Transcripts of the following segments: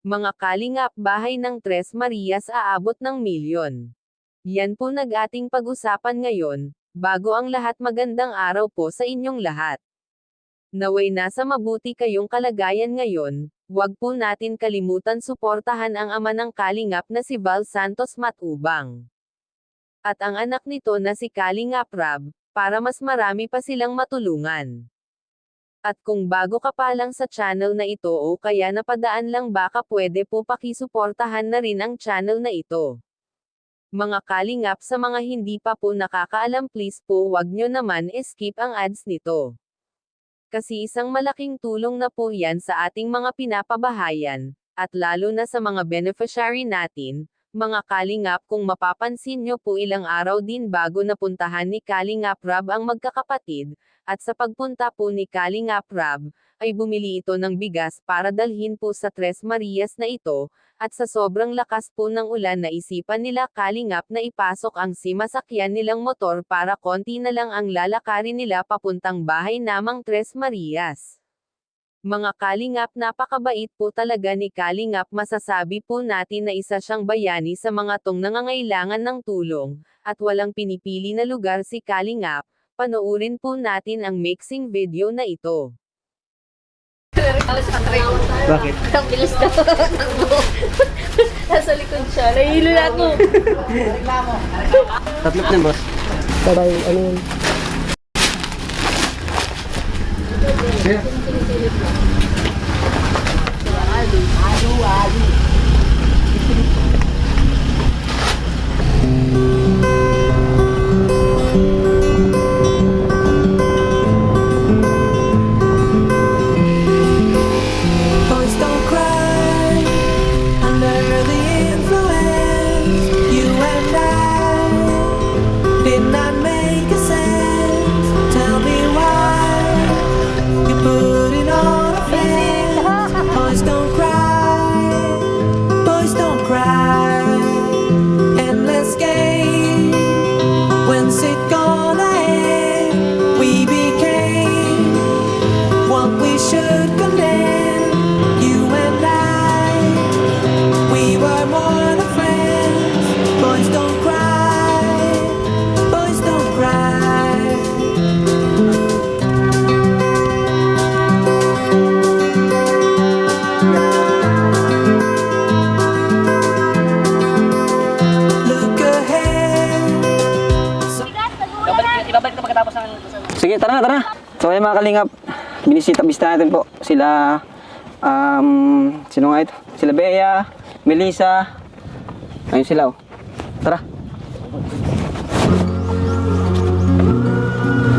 Mga kalingap, bahay ng Tres Marias aabot ng milyon. Yan po ating pag-usapan ngayon. Bago ang lahat, magandang araw po sa inyong lahat. Naway nasa mabuti kayong kalagayan ngayon. Huwag po natin kalimutan suportahan ang ama ng kalingap na si Val Santos Matubang. At ang anak nito na si Kalingap Rab, para mas marami pa silang matulungan. At kung bago ka pa lang sa channel na ito o kaya napadaan lang, baka pwede po pakisuportahan na rin ang channel na ito. Mga kalingap, sa mga hindi pa po nakakaalam, please po wag nyo naman skip ang ads nito. Kasi isang malaking tulong na po yan sa ating mga pinapabahayan, at lalo na sa mga beneficiary natin. Mga kalingap, kung mapapansin nyo po, ilang araw din bago napuntahan ni Kalingap Rab ang magkakapatid, at sa pagpunta po ni Kalingap Rab, ay bumili ito ng bigas para dalhin po sa Tres Marias na ito, at sa sobrang lakas po ng ulan, naisipan nila Kalingap na ipasok ang simasakyan nilang motor para konti na lang ang lalakarin nila papuntang bahay namang Tres Marias. Mga kalingap, napakabait po talaga ni Kalingap, masasabi po natin na isa siyang bayani sa mga tong nangangailangan ng tulong, at walang pinipili na lugar si Kalingap. Panoorin po natin ang mixing video na ito. Bakit? Ang bilis na takbo. Nasa likod siya. Nahihilo na ako. Tatlop na, boss. Parang ano yun? Boys don't cry under the influence. You and I did not make a sense. Tell me why you put it on a fence. Boys don't cry, boys don't cry. Endless game, when's it gonna end? We became what we should condemn. You and I, we were more than friends. Boys don't cry, boys don't cry. Look ahead. Ibabalik ka pagkatapos ng... Sige, tara na, tara. So, ayun mga kalingap, binisita natin po sila, sino nga ito? Sila Bea, Melissa, ayun sila, oh. Tara.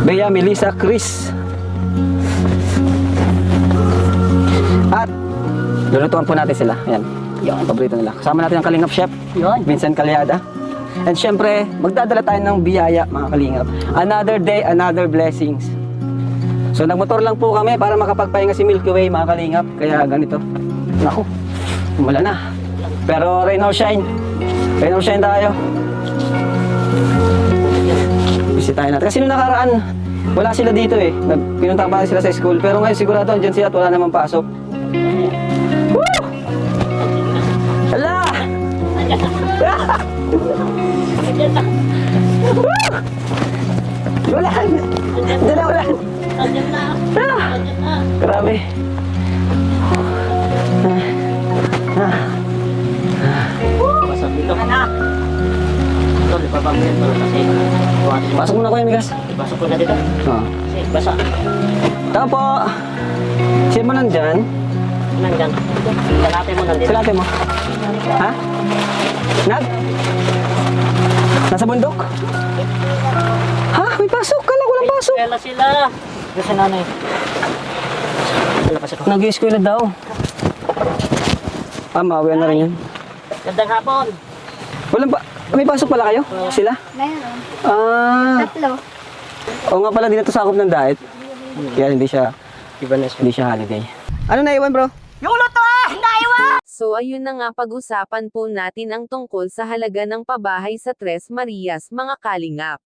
Bea, Melissa, Chris. At, lulutuan po natin sila. Ayan, yung paborito nila. Kasama natin ang kalingap chef, Vincent Calyada. And syempre, magdadala tayo ng biyaya, mga kalingap. Another day, another blessings. So, nagmotor lang po kami para makapagpahinga si Milky Way, mga kalingap. Kaya ganito. Naku, wala na. Pero rain or shine. Rain or shine tayo. Bisitahin natin. Kasi nung nakaraan, wala sila dito eh. Pinunta pa sila sa school. Pero ngayon sigurado andyan sila at wala namang pasok. Woo! Hala! Ulan! Diyan na ulan! Andiyan na. Ah! Andiyan na. Grabe! Pasok dito. Anak! Ito, ipapagpapin ko kasi Pasok muna ko yung migas. pasok ko na dito. Oh. Kasi basa. Tama po! Sino mo nandyan? Nandyan. Kalate mo nandito. Salate mo. Ha? Nag? Nasa bundok? Ha? May pasok? Kala ko walang pasok. Kaya sila. Kasi nanay. Wala pasok ko. Nag-i-eskwela daw. Mawian na rin yan. Gandang hapon. Walang pa... May pasok pala kayo? Sila? Meron. Ah... Tatlo. Oo nga pala, di na to sakop ng diet. Kaya hindi siya holiday. Ano naiwan, bro? So ayun na nga, pag-usapan po natin ang tungkol sa halaga ng pabahay sa Tres Marias, mga kalingap.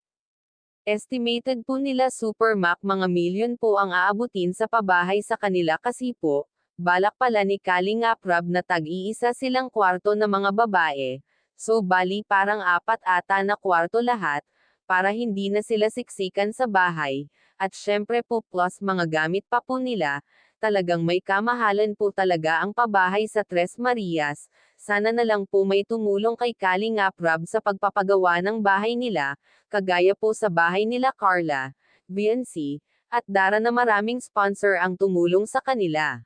Estimated po nila Supermac mga milyon po ang aabutin sa pabahay sa kanila kasi po, Balak pala ni Kalingap Rob na tag-iisa silang kwarto na mga babae, so bali parang 4 ata na kwarto lahat, para hindi na sila siksikan sa bahay, at syempre po plus mga gamit pa po nila, talagang may kamahalan po talaga ang pabahay sa Tres Marias. Sana na lang po may tumulong kay Kalingap Rob sa pagpapagawa ng bahay nila, kagaya po sa bahay nila Carla, VNC, at Dara na maraming sponsor ang tumulong sa kanila.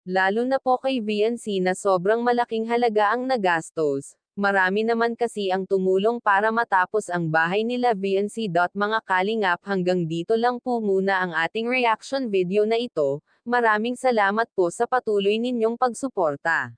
Lalo na po kay VNC na sobrang malaking halaga ang nagastos. Marami naman kasi ang tumulong para matapos ang bahay nila VNC. Mga kalingap, hanggang dito lang po muna ang ating reaction video na ito. Maraming salamat po sa patuloy ninyong pagsuporta.